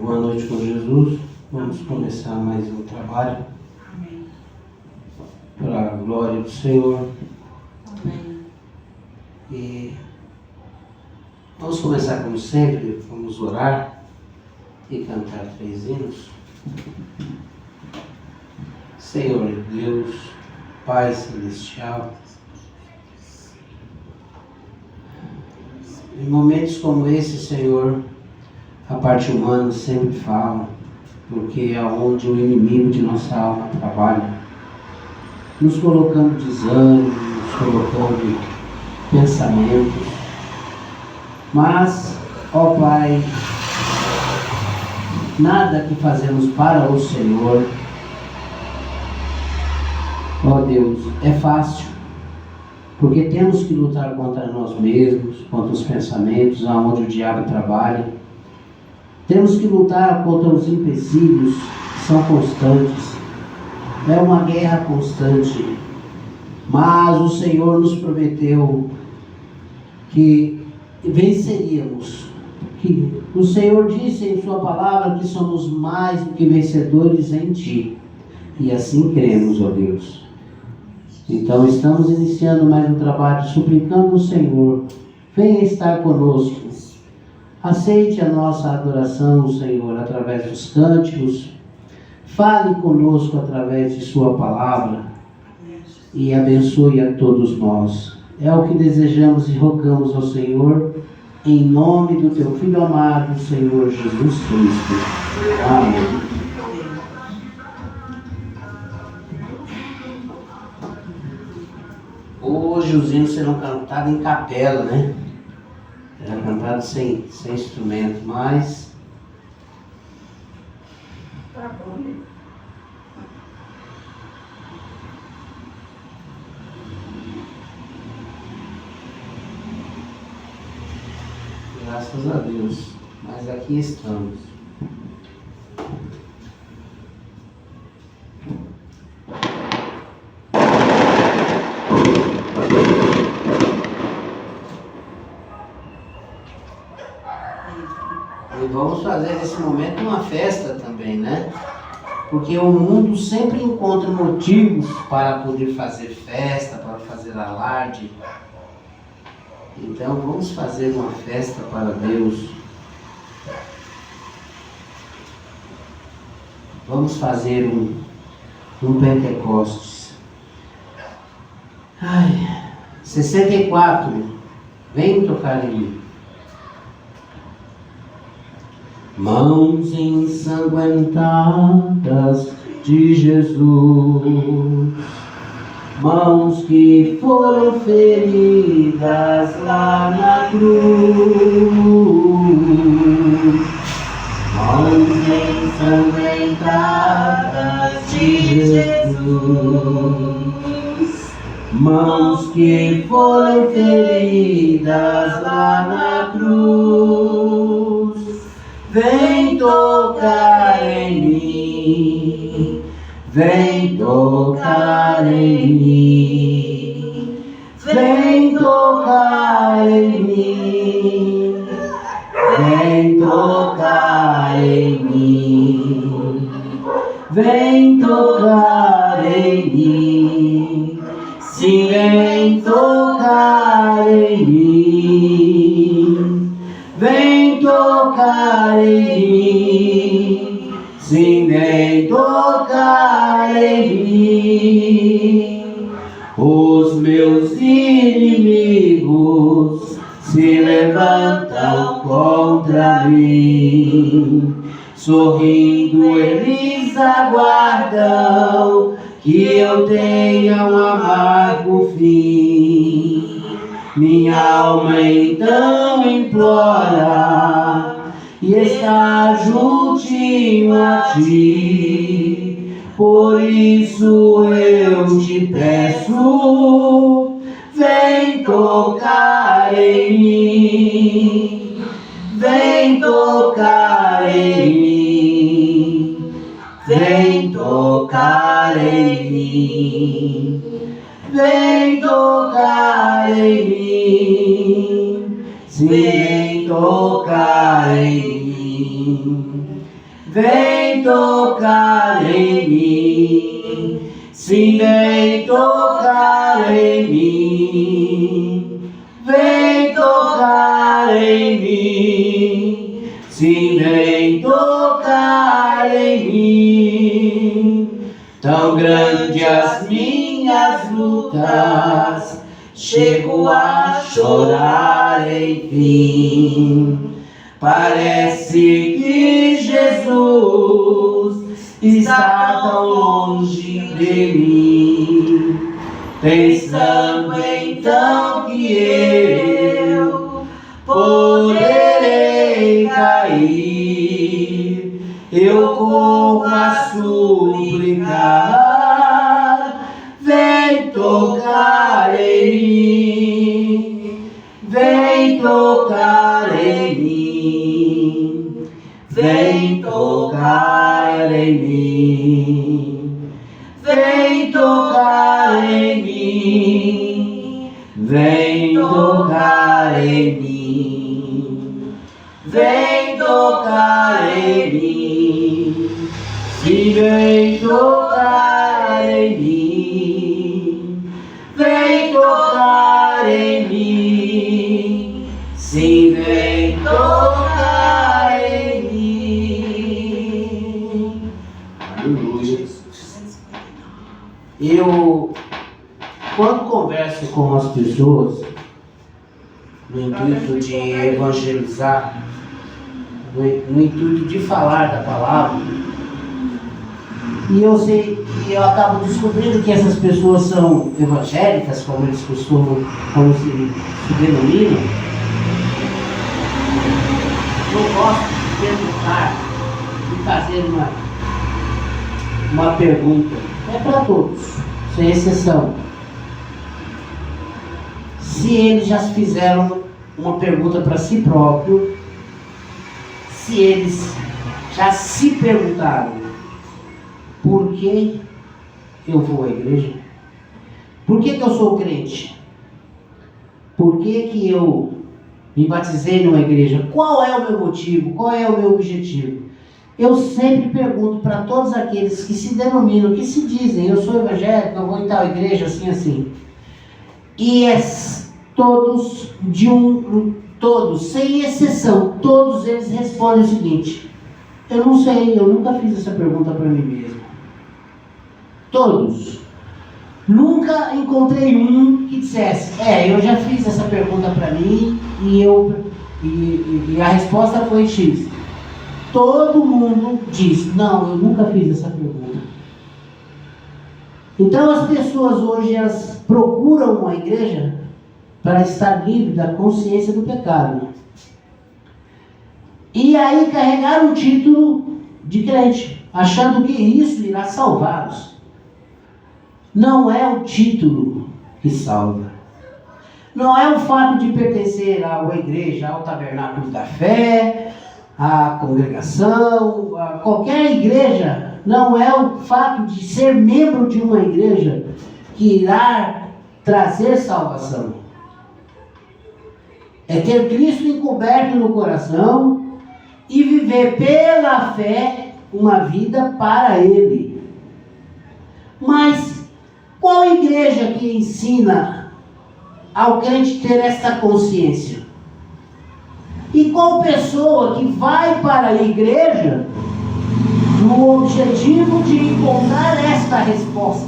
Boa noite com Jesus. Vamos começar mais um trabalho. Amém. Para a glória do Senhor. Amém. E vamos começar como sempre, vamos orar e cantar 3 hinos. Senhor Deus, Pai Celestial, em momentos como esse, Senhor, a parte humana sempre fala, porque é onde o inimigo de nossa alma trabalha, nos colocando desânimo, nos colocando pensamentos. Mas, ó Pai, nada que fazemos para o Senhor, ó Deus, é fácil, porque temos que lutar contra nós mesmos, contra os pensamentos, aonde o diabo trabalha. Temos que lutar contra os empecilhos que são constantes. É uma guerra constante. Mas o Senhor nos prometeu que venceríamos. Que o Senhor disse em sua palavra que somos mais do que vencedores em Ti. E assim cremos, ó Deus. Então estamos iniciando mais um trabalho, suplicando o Senhor, venha estar conosco. Aceite a nossa adoração, Senhor, através dos cânticos. Fale conosco através de sua palavra e abençoe a todos nós. É o que desejamos e rogamos ao Senhor, em nome do Teu Filho amado, Senhor Jesus Cristo. Amém. Hoje os hinos serão cantados em capela, né? Era cantado sem instrumento, mas Tá bom. graças a Deus, mas aqui estamos. E vamos fazer nesse momento uma festa também, né? Porque o mundo sempre encontra motivos para poder fazer festa, para fazer alarde. Então vamos fazer uma festa para Deus. Vamos fazer um Pentecostes. 64. Vem tocar em mim. Mãos ensanguentadas de Jesus, mãos que foram feridas lá na cruz, mãos ensanguentadas de Jesus, mãos que foram feridas lá na cruz. Vem tocar em mim, vem tocar em mim, vem tocar em mim, vem tocar em mim, vem tocar em mim, sim, vem tocar em mim, vem tocar em mim, sim, vem tocar em mim. Os meus inimigos se levantam contra mim, sorrindo eles aguardam que eu tenha um amargo fim. Minha alma então implora e está juntinho a Ti. Por isso eu te peço, vem tocar em mim, vem tocar em mim, vem tocar em mim, vem tocar em mim, vem tocar em mim, vem tocar em mim. Sim, vem tocar em mim. Vem tocar em mim. Sim, vem tocar em mim. Tão grande as minhas lutas, chego a chorar enfim. Parece que Jesus está tão longe de mim. Pensando então que eu poderei cair, eu corro a suplicar, vem tocar em mim, vem tocar em mim, vem tocar em mim, vem tocar em mim, vem tocar em mim, vem tocar em mim, se vem tocar em mim, vem tocar em mim, se vem tocar em mim. Aleluia. Eu, quando converso com as pessoas, no intuito de evangelizar, no intuito de falar da palavra, e eu acabo descobrindo que essas pessoas são evangélicas, como eles costumam, como se denominam, eu gosto de perguntar e fazer uma pergunta. É para todos, sem exceção. Se eles já fizeram uma pergunta para si próprio, se eles já se perguntaram: por que eu vou à igreja? Por que eu sou crente? Por que eu me batizei numa igreja? Qual é o meu motivo? Qual é o meu objetivo? Eu sempre pergunto para todos aqueles que se denominam, que se dizem: eu sou evangélico, eu vou em tal igreja, assim, assim. E todos, sem exceção, todos eles respondem o seguinte: eu não sei, eu nunca fiz essa pergunta para mim mesmo. Todos. Nunca encontrei um que dissesse: eu já fiz essa pergunta para mim e a resposta foi X. Todo mundo diz: não, eu nunca fiz essa pergunta. Então as pessoas hoje, elas procuram uma igreja para estar livre da consciência do pecado. E aí carregaram o título de crente, achando que isso irá salvá-los. Não é o título que salva. Não é o fato de pertencer a uma igreja, ao tabernáculo da fé, à congregação, a qualquer igreja. Não é o fato de ser membro de uma igreja que irá trazer salvação. É ter Cristo encoberto no coração e viver pela fé uma vida para Ele. Mas qual igreja que ensina ao crente ter essa consciência? E qual pessoa que vai para a igreja no objetivo de encontrar esta resposta?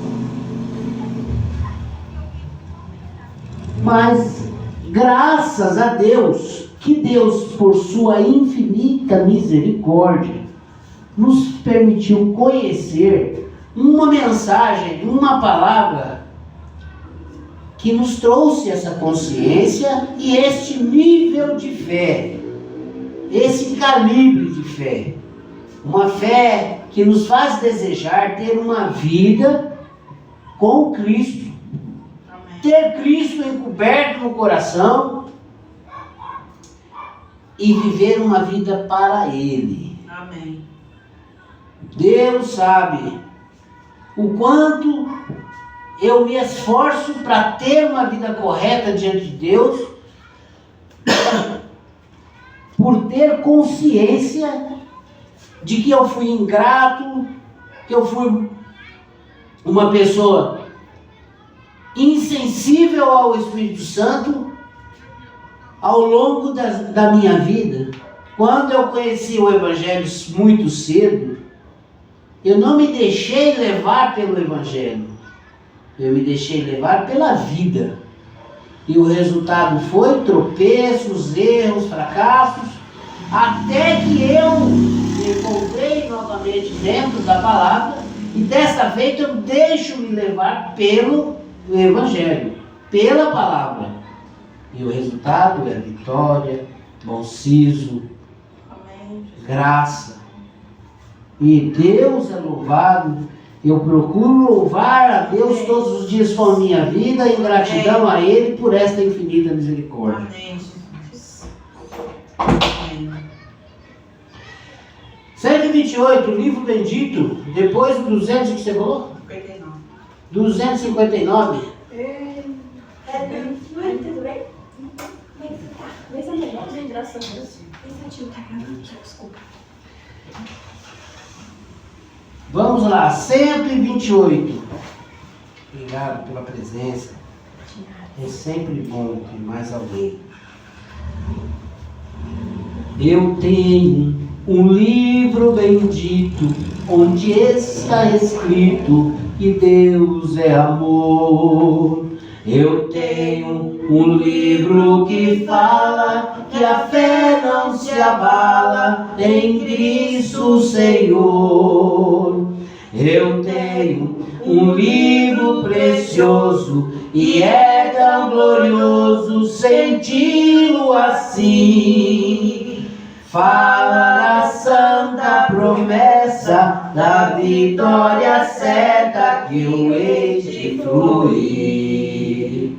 Mas graças a Deus, que Deus, por sua infinita misericórdia, nos permitiu conhecer uma mensagem, uma palavra que nos trouxe essa consciência e este nível de fé, esse calibre de fé. Uma fé que nos faz desejar ter uma vida com Cristo. Amém. Ter Cristo encoberto no coração e viver uma vida para Ele. Amém. Deus sabe o quanto eu me esforço para ter uma vida correta diante de Deus, por ter consciência de que eu fui ingrato, que eu fui uma pessoa insensível ao Espírito Santo ao longo da minha vida. Quando eu conheci o Evangelho muito cedo, eu não me deixei levar pelo Evangelho, eu me deixei levar pela vida. E o resultado foi tropeços, erros, fracassos, até que eu me encontrei novamente dentro da palavra, e desta feita eu deixo-me levar pelo Evangelho, pela palavra. E o resultado é vitória, bom siso, graça. E Deus é louvado. Eu procuro louvar a Deus todos os dias com a minha vida, em gratidão a Ele por esta infinita misericórdia. Amém, Jesus. Amém. 128, livro bendito, depois do 200 que você falou? 59. 259. Tudo bem? Como é que você tá? Vê se é melhor. Graças a Deus. Esse tá gravando, desculpa. Vamos lá, 128. Obrigado pela presença. É sempre bom ter mais alguém. Eu tenho um livro bendito, onde está escrito que Deus é amor. Eu tenho um livro que fala que a fé não se abala em Cristo Senhor. Eu tenho um livro precioso e é tão glorioso senti-lo assim. Fala da santa promessa, da vitória certa que eu hei de fruir.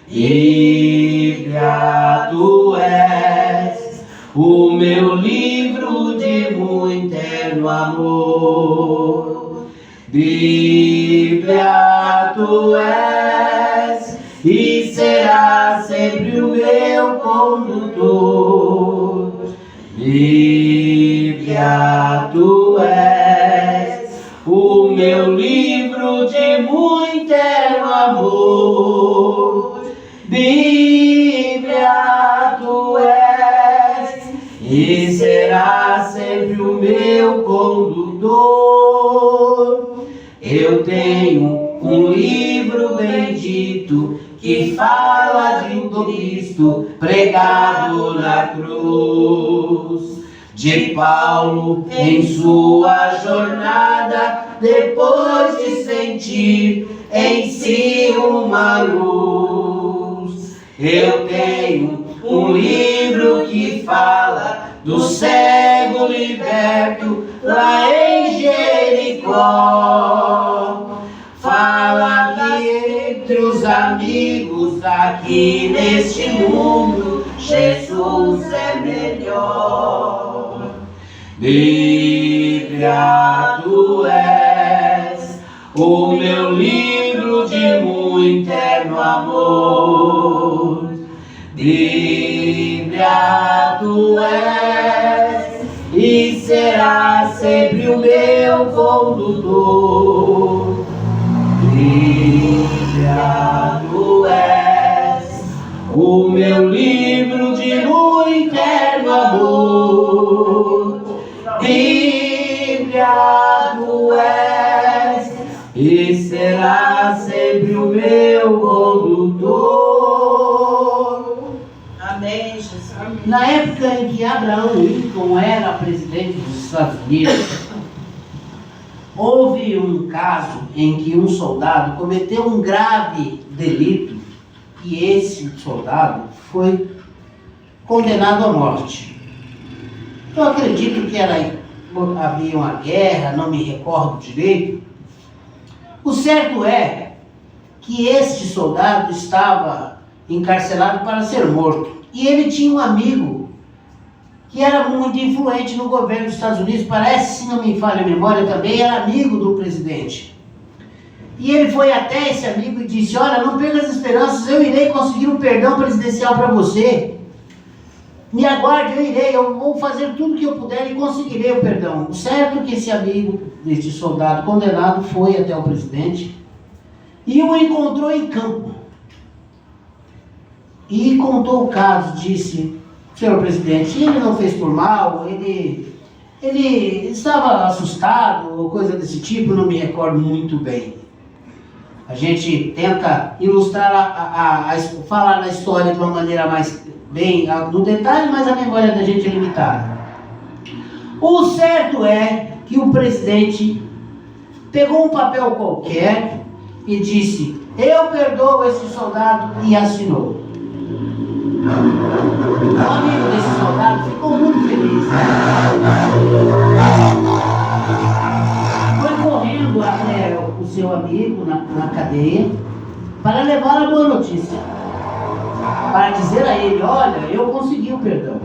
Bíblia, tu és o meu livro de muito eterno amor. Bíblia, tu és e será sempre o meu condutor. Bíblia, tu és o meu livro de muito eterno amor. Bíblia, tu és e será sempre o meu condutor. Eu tenho um livro bendito que fala de um Cristo pregado na cruz. De Paulo em sua jornada, depois de sentir em si uma luz. Eu tenho um livro que fala do cego liberto lá em Jericó. Fala que entre os amigos aqui neste mundo, Jesus é melhor. Bíblia, tu és o meu livro de muito eterno amor. Bíblia, tu és e será sempre o meu condutor. Bíblia, tu és o meu livro de muito eterno amor. Bíblia, tu és e será sempre o meu condutor. Amém, Jesus. Amém. Na época em que Abraham Lincoln era presidente dos Estados Unidos, houve um caso em que um soldado cometeu um grave delito e esse soldado foi condenado à morte. Eu acredito que havia uma guerra, não me recordo direito. O certo é que este soldado estava encarcerado para ser morto. E ele tinha um amigo que era muito influente no governo dos Estados Unidos, parece, se não me falha a memória também, era amigo do presidente. E ele foi até esse amigo e disse: olha, não perca as esperanças, eu irei conseguir um perdão presidencial para você. Me aguarde, eu irei, eu vou fazer tudo que eu puder e conseguirei o perdão. O certo é que esse amigo deste soldado condenado foi até o presidente e o encontrou em campo. E contou o caso, disse: senhor presidente, ele não fez por mal, ele estava assustado, ou coisa desse tipo, não me recordo muito bem. A gente tenta ilustrar, falar na história de uma maneira mais bem no detalhe, mas a memória da gente é limitada. O certo é que o presidente pegou um papel qualquer e disse: eu perdoo esse soldado, e assinou. O amigo desse soldado ficou muito feliz. Foi correndo até o seu amigo na cadeia para levar a boa notícia, para dizer a ele: olha, eu consegui o perdão.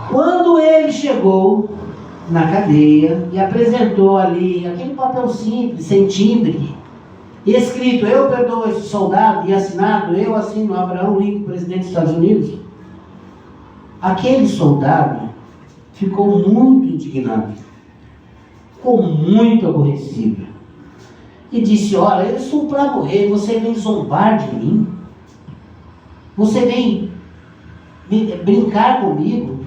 Quando ele chegou na cadeia e apresentou ali aquele papel simples, sem timbre, escrito: eu perdoo esse soldado, e assinado: eu assino Abraham Lincoln, presidente dos Estados Unidos, aquele soldado ficou muito indignado, ficou muito aborrecido e disse: olha, eu estou para morrer, você vem zombar de mim? Você vem brincar comigo?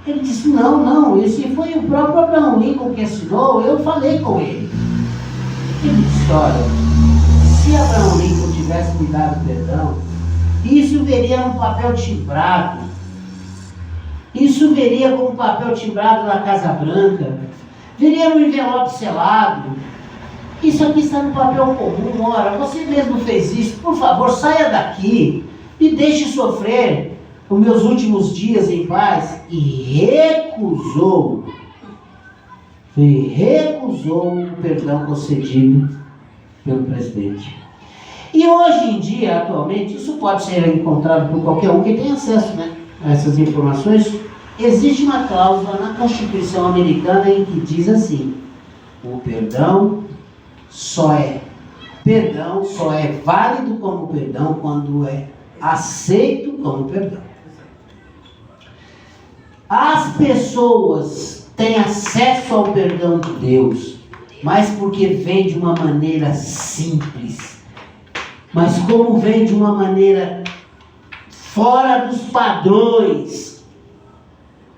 Ele disse: não, esse foi o próprio Abraham Lincoln que assinou, eu falei com ele. Ele disse: olha, se Abraham Lincoln tivesse me dado perdão, isso veria no papel timbrado, isso veria como papel timbrado na Casa Branca, veria no envelope selado. Isso aqui está no papel comum. Ora, você mesmo fez isso, por favor, saia daqui, me deixe sofrer os meus últimos dias em paz. E recusou o perdão concedido pelo presidente. E hoje em dia, atualmente, isso pode ser encontrado por qualquer um que tenha acesso, a essas informações. Existe uma cláusula na Constituição americana em que diz assim: o perdão só é válido como perdão quando é aceito como perdão. As pessoas têm acesso ao perdão de Deus, mas porque vem de uma maneira simples. Mas como vem de uma maneira fora dos padrões,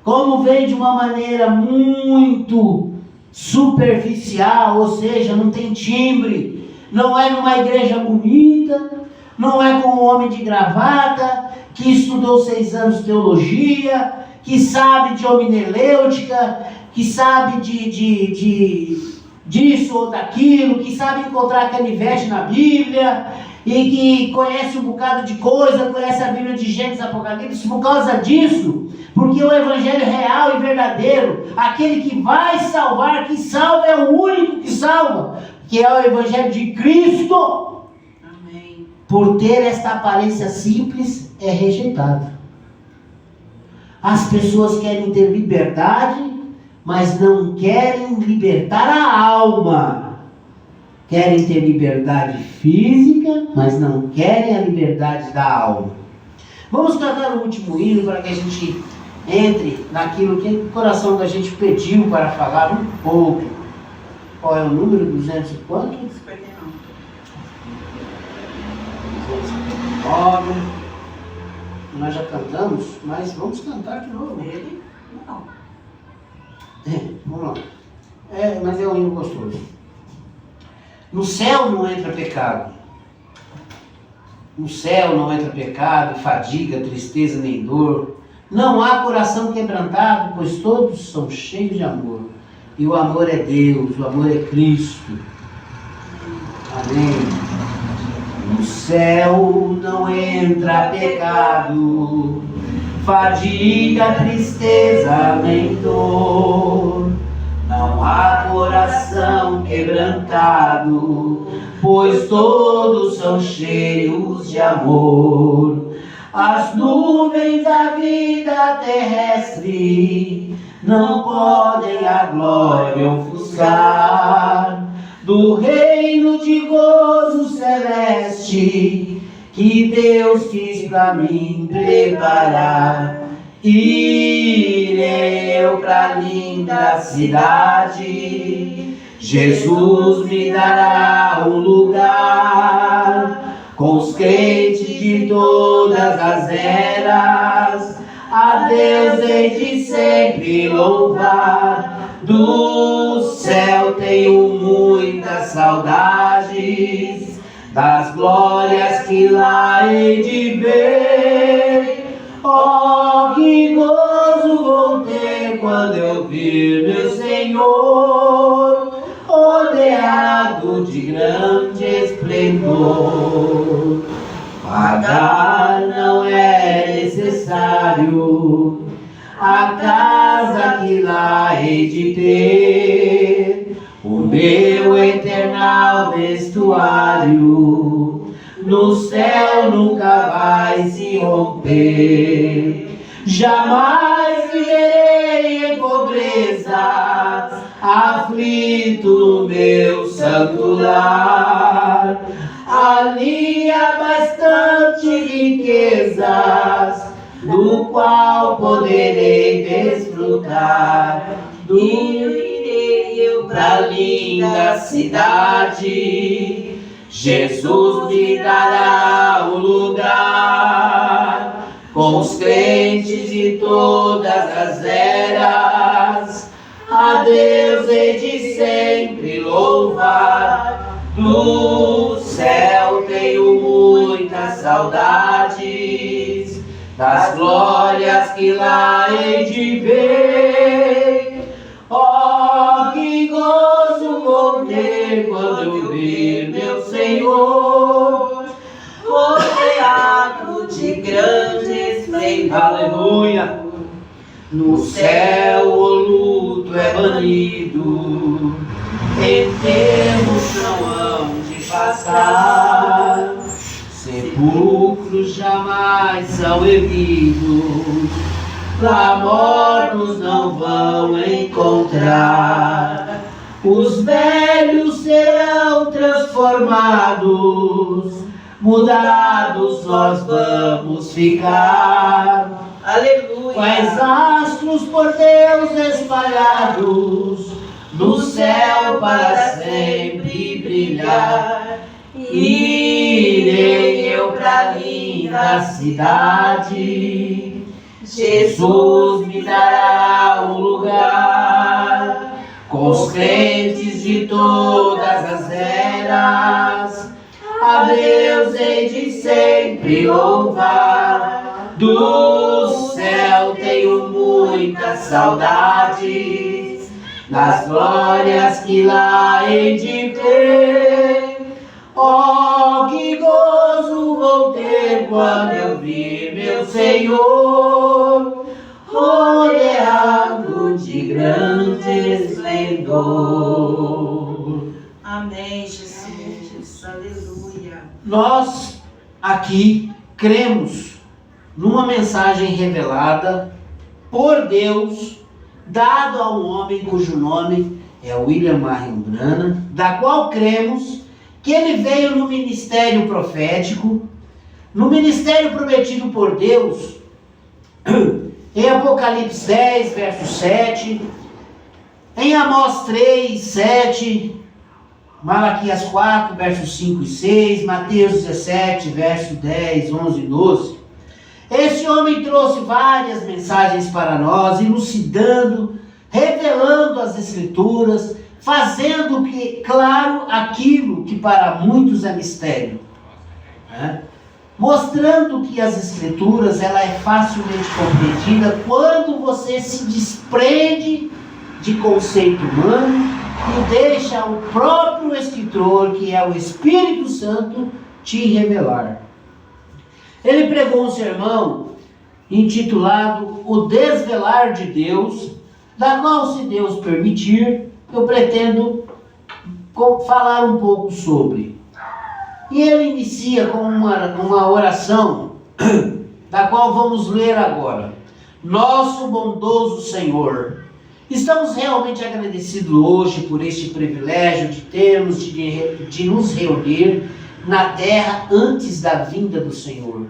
como vem de uma maneira muito superficial, ou seja, não tem timbre, não é numa igreja bonita, não é com um homem de gravata, que estudou 6 anos de teologia, que sabe de hominelêutica, que sabe disso ou daquilo, que sabe encontrar canivete na Bíblia, e que conhece um bocado de coisa, conhece a Bíblia de Gênesis e Apocalipse. Por causa disso, porque o Evangelho real e verdadeiro, aquele que vai salvar, que salva, é o único que salva, que é o Evangelho de Cristo. Amém. Por ter esta aparência simples, é rejeitado. As pessoas querem ter liberdade, mas não querem libertar a alma. Querem ter liberdade física, mas não querem a liberdade da alma. Vamos cantar o último hino para que a gente entre naquilo que o coração da gente pediu para falar um pouco. Qual é o número? 200 e quanto? 59. 259. Nós já cantamos, mas vamos cantar de novo. Ele? Não. Vamos lá. Mas é um hino gostoso. No céu não entra pecado. No céu não entra pecado, fadiga, tristeza nem dor. Não há coração quebrantado, pois todos são cheios de amor. E o amor é Deus, o amor é Cristo. Amém. No céu não entra pecado, fadiga, tristeza nem dor. Não há coração quebrantado, pois todos são cheios de amor. As nuvens da vida terrestre não podem a glória ofuscar do reino de gozo celeste que Deus quis pra mim preparar. Irei eu pra linda cidade, Jesus me dará um lugar, com os crentes de todas as eras, a Deus hei de sempre louvar. Do céu tenho muitas saudades, das glórias que lá hei de ver. Oh, que gozo vou ter quando eu vir meu Senhor, rodeado de grande esplendor. Pagar não é necessário, a casa que lá hei de ter, o meu eternal vestuário no céu nunca vai se romper. Jamais viverei em pobreza, aflito no meu santo lar. Ali há bastante riquezas, do qual poderei desfrutar. Irei eu pra linda cidade, Jesus me dará um lugar, com os crentes de todas as eras, a Deus hei de sempre louvar. Do céu tenho muitas saudades, das glórias que lá hei de ver. Oh, que gozo vou ter quando eu vir meu Senhor, rodeado de grande esplendor. Aleluia! No céu o luto é banido, enterros não hão de passar, sepulcros jamais são erguidos, lá mortos não vão encontrar. Os velhos serão transformados, mudados nós vamos ficar. Aleluia! Quais astros por Deus espalhados, no céu para sempre brilhar. Irei eu pra linda cidade, Jesus me dará um lugar, com os crentes de todas as eras, a Deus hei de sempre louvar. Do céu tenho muitas saudades, das glórias que lá hei de ver. Oh, que gozo vou ter quando eu vir meu Senhor, rodeado de grande esplendor. Amém, Jesus. Aleluia. Nós aqui cremos numa mensagem revelada por Deus, dado a um homem cujo nome é William Marion Branham, da qual cremos que ele veio no ministério profético, no ministério prometido por Deus, em Apocalipse 10, verso 7, em Amós 3, 7, Malaquias 4, versos 5 e 6, Mateus 17, verso 10, 11 e 12. Esse homem trouxe várias mensagens para nós, elucidando, revelando as Escrituras, fazendo claro aquilo que para muitos é mistério, né? Mostrando que as Escrituras ela é facilmente compreendida quando você se desprende de conceito humano e deixa o próprio escritor, que é o Espírito Santo, te revelar. Ele pregou um sermão intitulado O Desvelar de Deus, da qual, se Deus permitir, eu pretendo falar um pouco sobre. E ele inicia com uma oração, da qual vamos ler agora. Nosso bondoso Senhor, estamos realmente agradecidos hoje por este privilégio de termos de nos reunir na terra antes da vinda do Senhor.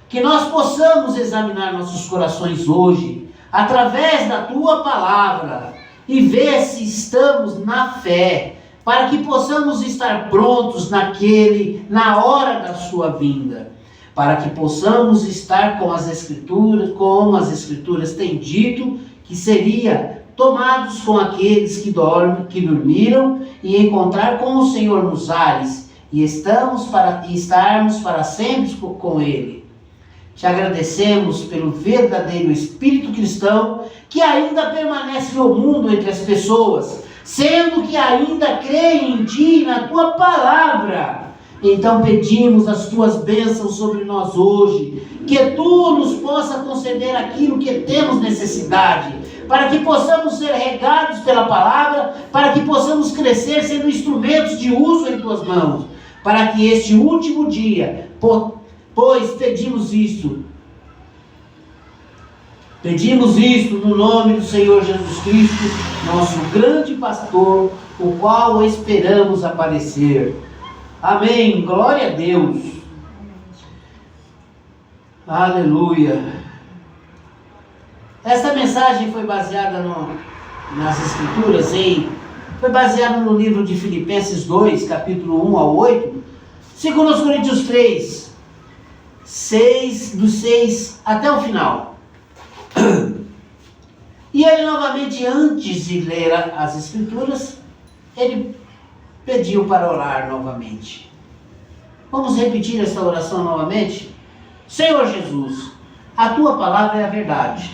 Que nós possamos examinar nossos corações hoje, através da Tua palavra, e ver se estamos na fé, para que possamos estar prontos na hora da Sua vinda, para que possamos estar com as Escrituras, como as Escrituras têm dito, que seria tomados com aqueles que dormiram e encontrar com o Senhor nos ares, e estarmos para sempre com Ele. Te agradecemos pelo verdadeiro espírito cristão que ainda permanece no mundo entre as pessoas, sendo que ainda creem em Ti e na Tua palavra. Então pedimos as Tuas bênçãos sobre nós hoje, que Tu nos possa conceder aquilo que temos necessidade, para que possamos ser regados pela palavra, para que possamos crescer sendo instrumentos de uso em Tuas mãos, para que este último dia, pois pedimos isto no nome do Senhor Jesus Cristo, nosso grande pastor, o qual esperamos aparecer. Amém. Glória a Deus. Aleluia. Esta mensagem foi baseada nas Escrituras, foi baseada no livro de Filipenses 2, capítulo 1 ao 8, 2 Coríntios 3, do 6 até o final. E ele novamente, antes de ler as Escrituras, ele pediu para orar novamente. Vamos repetir essa oração novamente? Senhor Jesus, a Tua palavra é a verdade.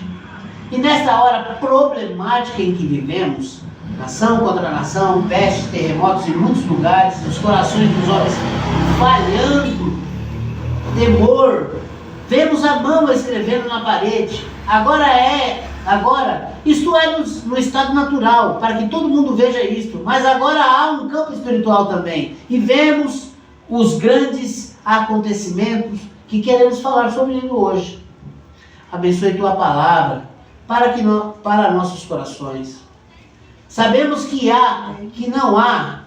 E nesta hora problemática em que vivemos, nação contra nação, peste, terremotos em muitos lugares, os corações dos homens falhando, temor, vemos a mão escrevendo na parede. Agora, isto é no estado natural, para que todo mundo veja isto, mas agora há um campo espiritual também, e vemos os grandes acontecimentos que queremos falar sobre ele hoje. Abençoe Tua palavra para nossos corações. Sabemos que não há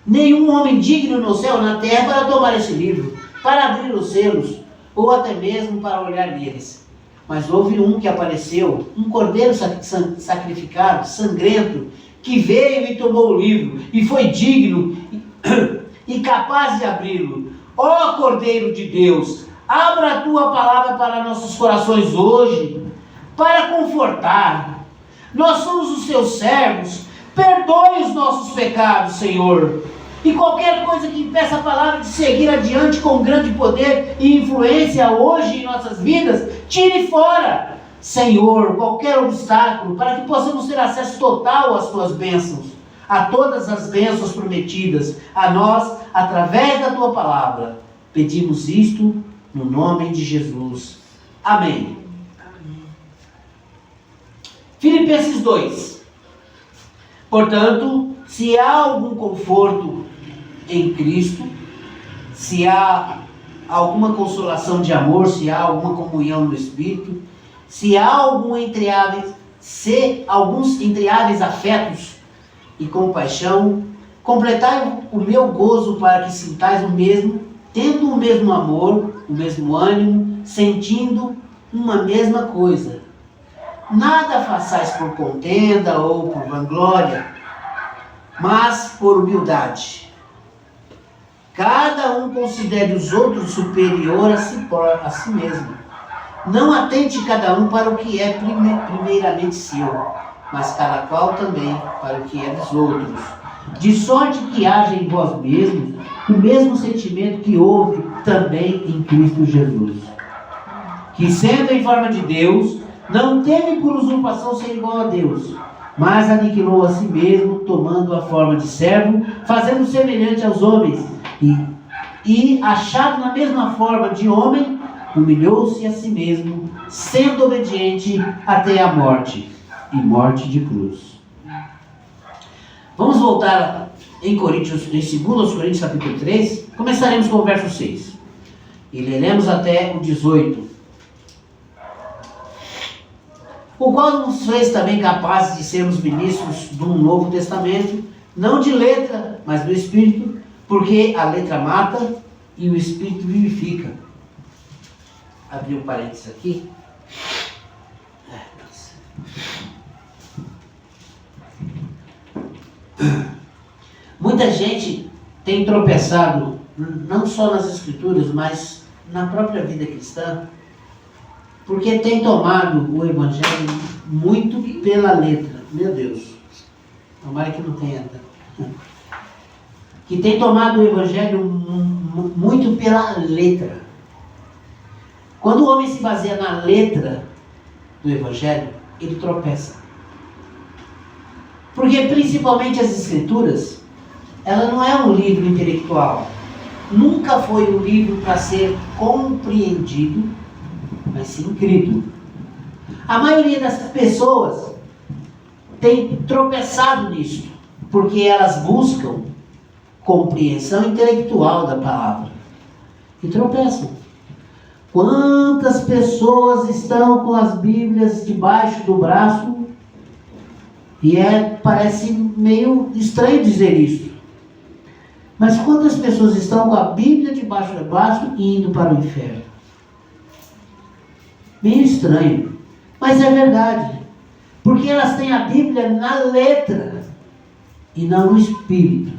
nenhum homem digno no céu, na terra, para tomar esse livro, para abrir os selos, ou até mesmo para olhar neles. Mas houve um que apareceu, um cordeiro sacrificado, sangrento, que veio e tomou o livro, e foi digno e capaz de abri-lo. Ó Cordeiro de Deus, abra a Tua palavra para nossos corações hoje, para confortar. Nós somos os Teus servos, perdoe os nossos pecados, Senhor. E qualquer coisa que impeça a palavra de seguir adiante com grande poder e influência hoje em nossas vidas, tire fora, Senhor, qualquer obstáculo, para que possamos ter acesso total às Tuas bênçãos, a todas as bênçãos prometidas a nós, através da Tua palavra. Pedimos isto no nome de Jesus. Amém. Filipenses 2. Portanto, se há algum conforto em Cristo, se há alguma consolação de amor, se há alguma comunhão no Espírito, se há alguns entreáveis afetos e compaixão, completai o meu gozo para que sintais o mesmo, tendo o mesmo amor, o mesmo ânimo, sentindo uma mesma coisa. Nada façais por contenda ou por vanglória, mas por humildade. Cada um considere os outros superior a si mesmo. Não atente cada um para o que é primeiramente seu, mas cada qual também para o que é dos outros. De sorte que haja em vós mesmos o mesmo sentimento que houve também em Cristo Jesus, que sendo em forma de Deus, não teve por usurpação ser igual a Deus, mas aniquilou a si mesmo, tomando a forma de servo, fazendo semelhante aos homens, e achado na mesma forma de homem, humilhou-se a si mesmo, sendo obediente até a morte, e morte de cruz. Vamos voltar em 2 Coríntios capítulo 3, começaremos com o verso 6, e leremos até o 18. O qual nos fez também capazes de sermos ministros de um novo testamento, não de letra, mas do Espírito, Porque a letra mata e o Espírito vivifica. Abri um parênteses aqui. Muita gente tem tropeçado, não só nas Escrituras, mas na própria vida cristã, porque tem tomado o Evangelho muito pela letra. Meu Deus, tomara que não tenha. Que tem tomado o Evangelho muito pela letra. Quando o homem se baseia na letra do Evangelho, ele tropeça. Porque principalmente as Escrituras, ela não é um livro intelectual. Nunca foi um livro para ser compreendido, mas sim crido. A maioria das pessoas tem tropeçado nisso, porque elas buscam compreensão intelectual da palavra e tropeçam. Quantas pessoas estão com as Bíblias debaixo do braço? E parece meio estranho dizer isso. Mas quantas pessoas estão com a Bíblia debaixo do braço e indo para o inferno? Meio estranho. Mas é verdade. Porque elas têm a Bíblia na letra e não no espírito.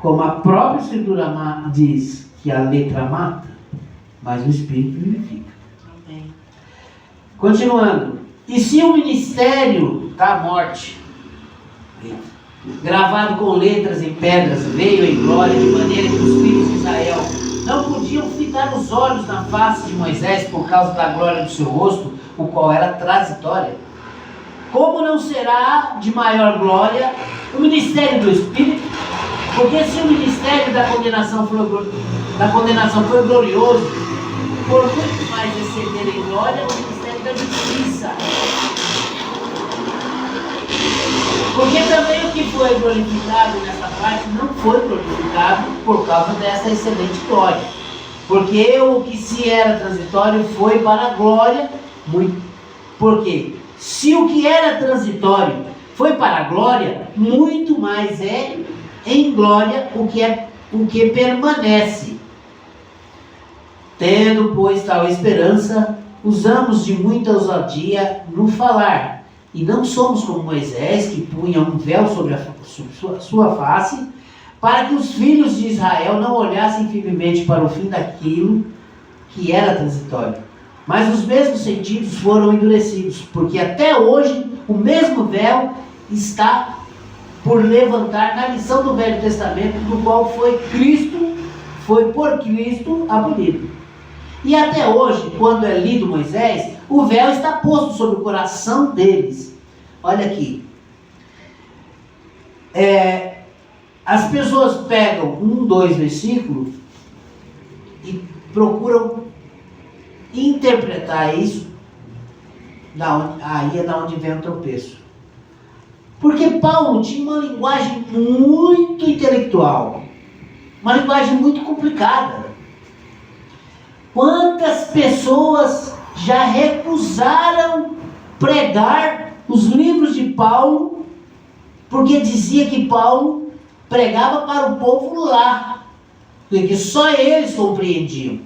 Como a própria Escritura diz que a letra mata, mas o espírito vivifica. Amém. Continuando. E se o ministério da morte, gravado com letras em pedras, veio em glória, de maneira que os filhos de Israel não podiam fitar os olhos na face de Moisés por causa da glória do seu rosto, o qual era transitória, como não será de maior glória o ministério do Espírito? Porque se o ministério da condenação foi glorioso, por muito mais receber em glória o ministério da justiça. Porque também o que foi glorificado nessa parte não foi glorificado por causa dessa excelente glória. Porque o que se era transitório foi para a glória. Porque se o que era transitório foi para a glória, muito mais é em glória o que permanece. Tendo, pois, tal esperança, usamos de muita ousadia no falar. E não somos como Moisés, que punha um véu sobre sua face, para que os filhos de Israel não olhassem firmemente para o fim daquilo que era transitório. Mas os mesmos sentidos foram endurecidos, porque até hoje o mesmo véu está por levantar na lição do Velho Testamento, do qual foi por Cristo abolido. E até hoje, quando é lido Moisés, o véu está posto sobre o coração deles. Olha aqui. As pessoas pegam 1, 2 versículos e procuram interpretar isso. Aí é da onde vem o tropeço. Porque Paulo tinha uma linguagem muito intelectual. Uma linguagem muito complicada. Quantas pessoas já recusaram pregar os livros de Paulo, porque dizia que Paulo pregava para o povo lá, porque só eles compreendiam.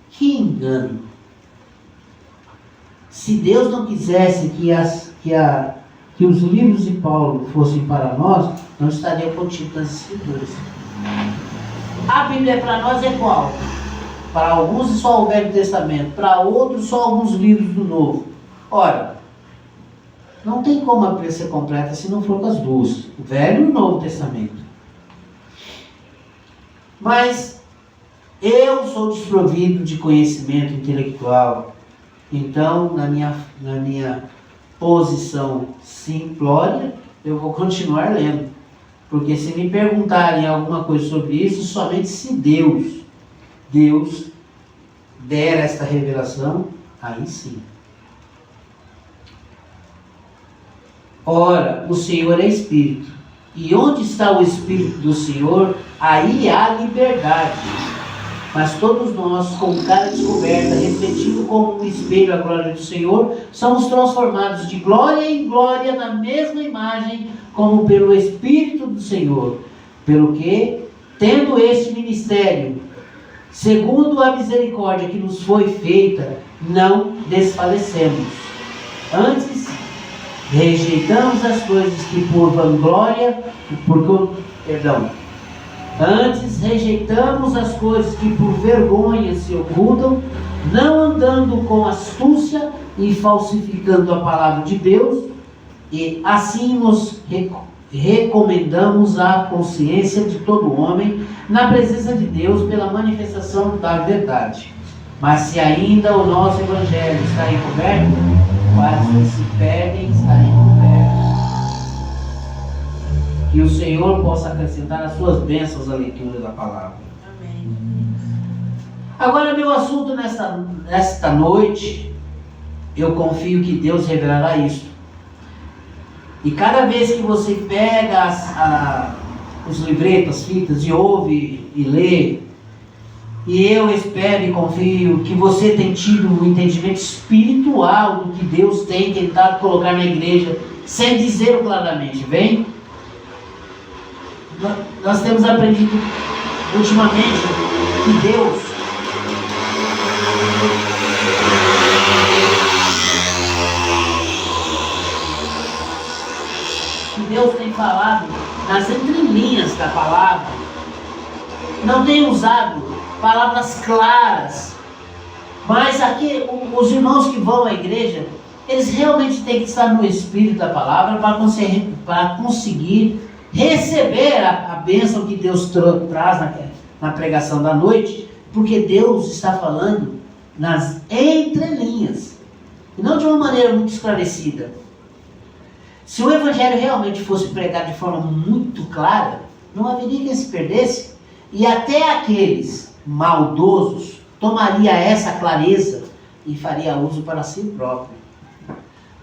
Que engano! Se Deus não quisesse que os livros de Paulo fossem para nós, não estariam contidos nas Escrituras. A Bíblia para nós é qual? Para alguns é só o Velho Testamento, para outros só alguns livros do Novo. Ora, não tem como a Bíblia ser completa se não for com as duas, o Velho e o Novo Testamento. Mas eu sou desprovido de conhecimento intelectual, então na minha posição simplória, eu vou continuar lendo. Porque se me perguntarem alguma coisa sobre isso, somente se Deus der esta revelação, aí sim. Ora, o Senhor é Espírito, e onde está o Espírito do Senhor, aí há liberdade. Mas todos nós, com cara descoberta, refletindo como um espelho a glória do Senhor, somos transformados de glória em glória na mesma imagem, como pelo Espírito do Senhor. Pelo que, tendo este ministério, segundo a misericórdia que nos foi feita, não desfalecemos. Antes, rejeitamos as coisas que por vanglória, Antes rejeitamos as coisas que por vergonha se ocultam, não andando com astúcia e falsificando a palavra de Deus, e assim nos recomendamos à consciência de todo homem na presença de Deus pela manifestação da verdade. Mas se ainda o nosso evangelho está encoberto, quais que se perdem estarem encobertos. Que o Senhor possa acrescentar as suas bênçãos à leitura da palavra. Amém. Agora, meu assunto nesta noite, eu confio que Deus revelará isto. E cada vez que você pega os livretos, as fitas, e ouve e lê, e eu espero e confio que você tem tido um entendimento espiritual do que Deus tem tentado colocar na igreja, sem dizer claramente, vem? Nós temos aprendido ultimamente que Deus tem falado nas entrelinhas da palavra, não tem usado palavras claras, mas aqui os irmãos que vão à igreja, eles realmente têm que estar no espírito da palavra para conseguir receber a bênção que Deus traz na pregação da noite, porque Deus está falando nas entrelinhas, e não de uma maneira muito esclarecida. Se o Evangelho realmente fosse pregado de forma muito clara, não haveria quem se perdesse, e até aqueles maldosos tomaria essa clareza e faria uso para si próprio.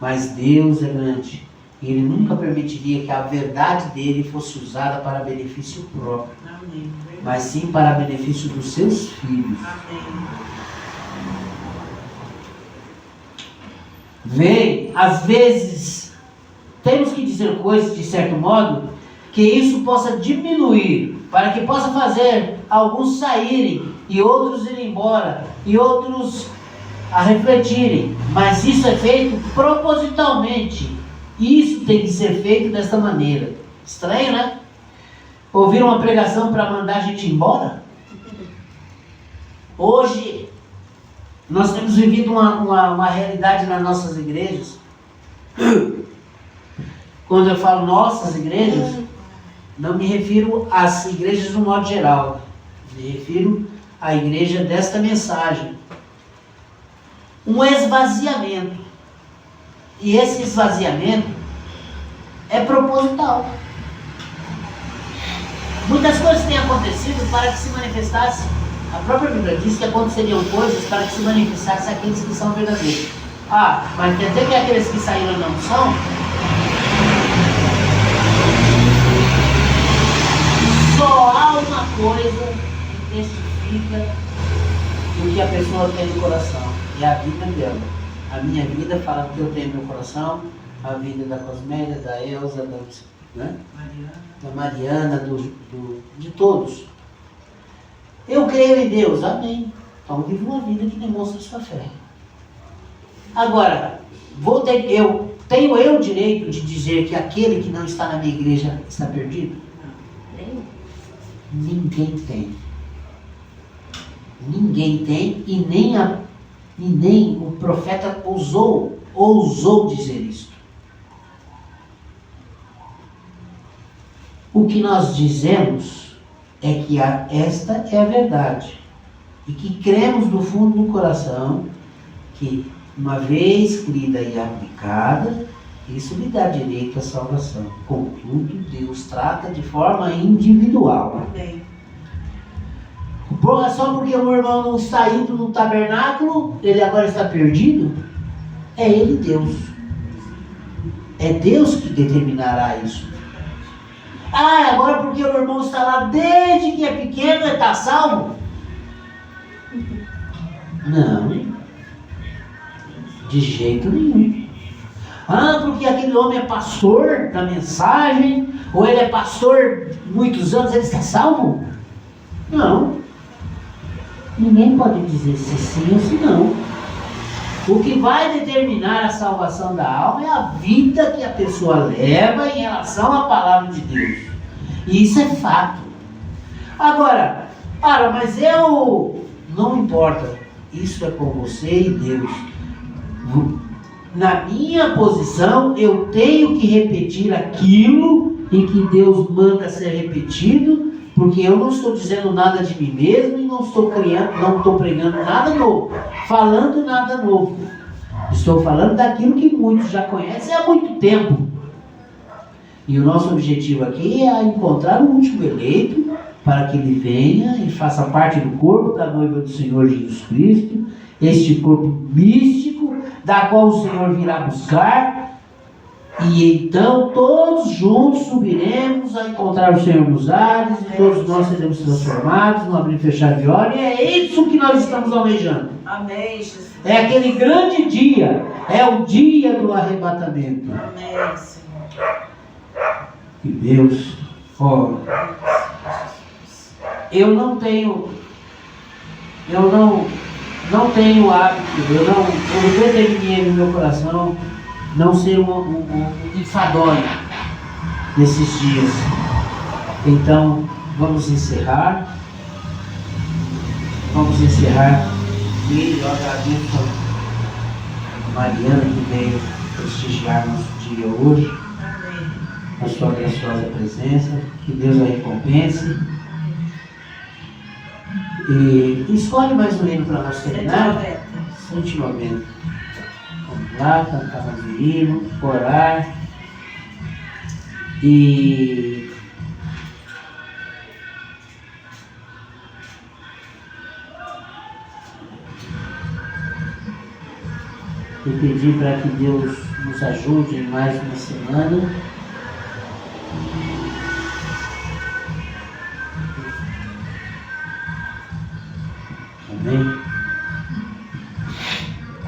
Mas Deus é grande, e Ele nunca permitiria que a verdade dele fosse usada para benefício próprio. Amém. Mas sim para benefício dos seus filhos. Amém. Vem, às vezes, temos que dizer coisas de certo modo que isso possa diminuir, para que possa fazer alguns saírem e outros irem embora e outros a refletirem. Mas isso é feito propositalmente. Isso tem que ser feito desta maneira. Estranho, né? Ouvir uma pregação para mandar a gente embora? Hoje, nós temos vivido uma realidade nas nossas igrejas. Quando eu falo nossas igrejas, não me refiro às igrejas no modo geral. Me refiro à igreja desta mensagem. Um esvaziamento. E esse esvaziamento é proposital. Muitas coisas têm acontecido para que se manifestasse. A própria Bíblia diz que aconteceriam coisas para que se manifestasse aqueles que são verdadeiros. Ah, mas quer dizer que aqueles que saíram não são? Só há uma coisa que testifica o que a pessoa tem no coração. É a vida dela. A minha vida fala o que eu tenho no meu coração, a vida da Cosmélia, da Elza, da Mariana, de todos. Eu creio em Deus, amém. Então vivo uma vida que demonstra sua fé. Agora, tenho eu o direito de dizer que aquele que não está na minha igreja está perdido? Ninguém tem. Ninguém tem, e nem o profeta ousou dizer isso. O que nós dizemos é que esta é a verdade, e que cremos do fundo do coração que, uma vez crida e aplicada, isso lhe dá direito à salvação. Contudo, Deus trata de forma individual. Amém. Só porque o irmão não está indo no tabernáculo, ele agora está perdido? É ele Deus. É Deus que determinará isso. Ah, agora porque o irmão está lá desde que é pequeno, ele está salvo? Não. De jeito nenhum. Ah, porque aquele homem é pastor da mensagem, ou ele é pastor muitos anos, ele está salvo? Não. Ninguém pode dizer se sim ou se não. O que vai determinar a salvação da alma é a vida que a pessoa leva em relação à palavra de Deus. E isso é fato. Agora, mas eu... Não importa. Isso é com você e Deus. Na minha posição, eu tenho que repetir aquilo em que Deus manda ser repetido, porque eu não estou dizendo nada de mim mesmo e não estou pregando nada novo, falando nada novo. Estou falando daquilo que muitos já conhecem há muito tempo. E o nosso objetivo aqui é encontrar o último eleito, para que ele venha e faça parte do corpo da noiva do Senhor Jesus Cristo, este corpo místico, da qual o Senhor virá buscar, e então todos juntos subiremos a encontrar o Senhor nos ares, e todos nós seremos transformados no abrir e fechar de olhos, e é isso que nós estamos almejando. Amém, Jesus. É aquele grande dia, é o dia do arrebatamento. Amém, Senhor. Que Deus, eu não tenho hábito, eu determinei no meu coração não ser um enfadonho nesses dias. Então, vamos encerrar. E eu agradeço a Mariana que veio prestigiar nosso dia hoje. Amém. A sua graciosa presença. Que Deus a recompense. E escolhe mais um hino para nós terminar. 190. Vamos lá, cantar mais um hino, orar. E pedir para que Deus nos ajude em mais uma semana. Amém?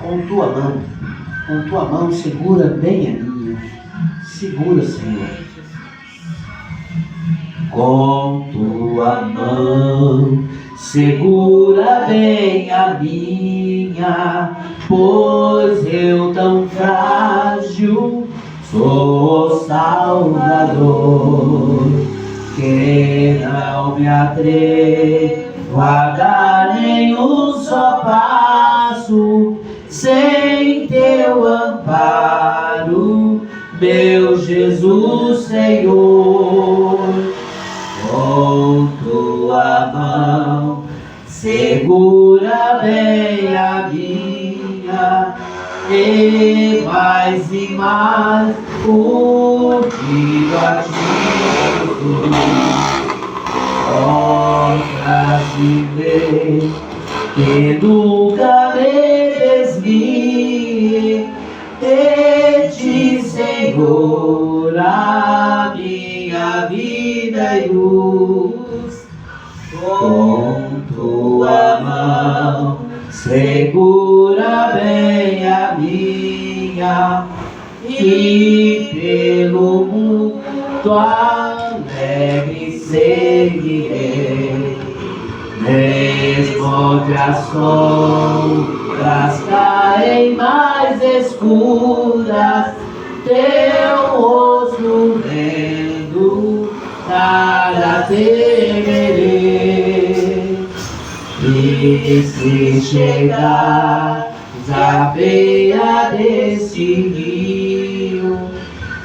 Com tua mão segura bem a minha. Segura, Senhor. Com tua mão segura bem a minha, pois eu tão frágil sou Salvador, que não me atrevo a dar nenhum só passo sem teu amparo, meu Jesus Senhor. Com tua mão segura bem a minha, e mais unido a ti, mostra-te ver que nunca me desvie de ti, Senhor, a minha vida e luz. Com tua mão segura bem a minha, e pelo mundo alegre seguirei, mesmo que as sombras caem mais escuras, teu rosto vendo, nada temerei. E se chegares à beira desse rio,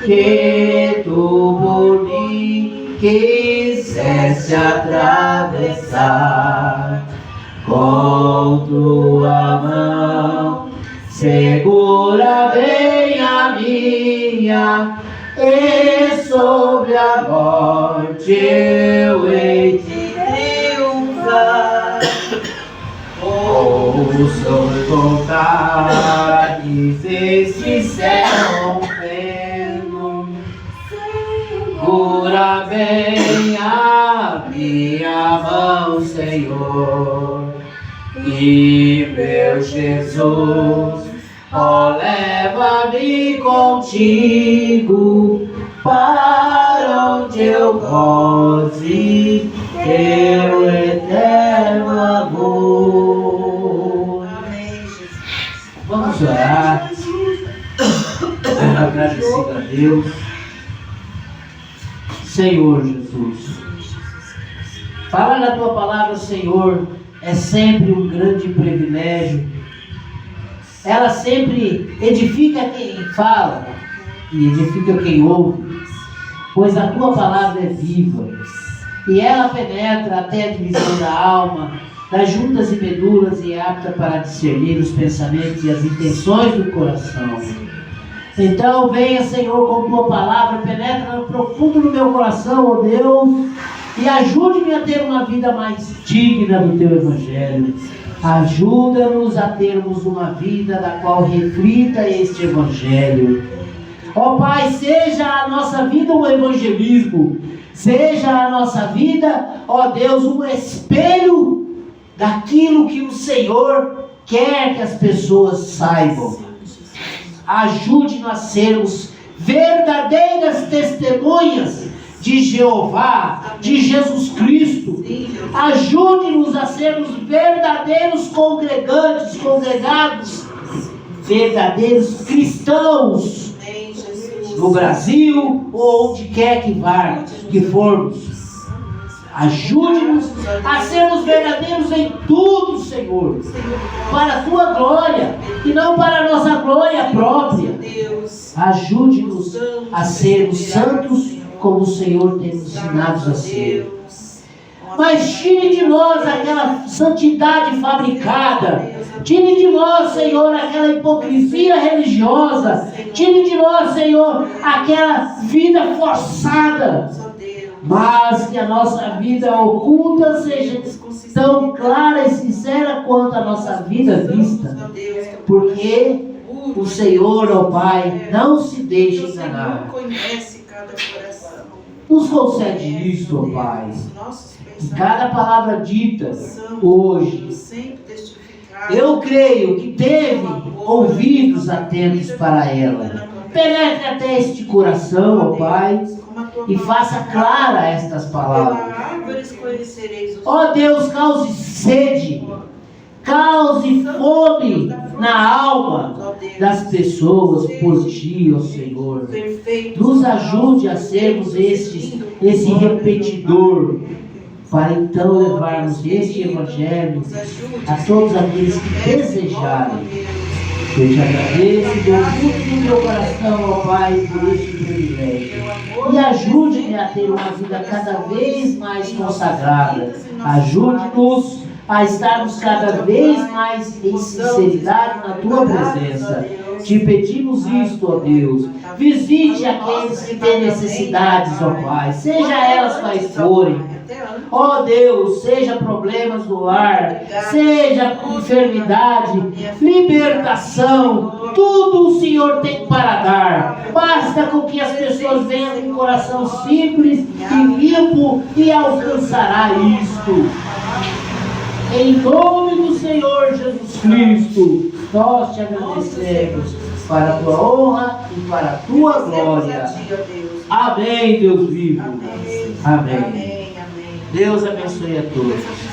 que tu por mim quiseste atravessar, com tua mão segura bem a minha, e sobre a morte eu hei de triunfar. Ouçam contar que este céu rompendo, segura bem a minha mão, Senhor, E meu Jesus, ó, leva-me contigo para onde eu goze teu eterno amor. Amém, Jesus. Vamos orar, agradecido a Deus. Senhor Jesus, falar na tua palavra, Senhor, é sempre um grande privilégio. Ela sempre edifica quem fala e edifica quem ouve, pois a tua palavra é viva e ela penetra até a divisão da alma, das juntas e medulas, e é apta para discernir os pensamentos e as intenções do coração. Então venha, Senhor, com tua palavra, penetra no profundo do meu coração, ó Deus, e ajude-me a ter uma vida mais digna do teu evangelho. Ajuda-nos a termos uma vida da qual reflita este evangelho. Ó Pai, seja a nossa vida um evangelismo, seja a nossa vida, ó Deus, um espelho daquilo que o Senhor quer que as pessoas saibam. Ajude-nos a sermos verdadeiras testemunhas de Jeová, de Jesus Cristo. Ajude-nos a sermos verdadeiros congregados, verdadeiros cristãos no Brasil ou onde quer que formos. Ajude-nos a sermos verdadeiros em tudo, Senhor, para a tua glória e não para a nossa glória própria. Ajude-nos a sermos santos como o Senhor tem nos ensinado a ser. Mas tire de nós aquela santidade fabricada. Tire de nós, Senhor, aquela hipocrisia religiosa. Tire de nós, Senhor, aquela vida forçada. Mas que a nossa vida oculta seja tão clara e sincera quanto a nossa vida vista. Porque o Senhor, ó Pai, não se deixa enganar. Nos concede isso, ó Pai. E cada palavra dita hoje, eu creio que teve ouvidos atentos para ela. Penetre até este coração, ó Pai, e faça clara estas palavras. Ó Deus, cause sede, cause fome na alma das pessoas por Ti, ó Senhor. Nos ajude a sermos esse repetidor, para então levarmos este Evangelho a todos aqueles que desejarem. Eu te agradeço, Deus, muito do meu coração, ó Pai, por este privilégio. E ajude-me a ter uma vida cada vez mais consagrada. Ajude-nos a estarmos cada vez mais em sinceridade na Tua presença. Te pedimos isto, ó Deus. Visite aqueles que têm necessidades, ó Pai, seja elas quais forem. Ó Deus, seja problemas no lar, seja enfermidade, libertação, tudo o Senhor tem para dar. Basta com que as pessoas venham com um coração simples e limpo e alcançará isto. Em nome do Senhor Jesus Cristo, nós te agradecemos para a tua honra e para a tua glória. Amém, Deus vivo. Amém. Deus abençoe a todos.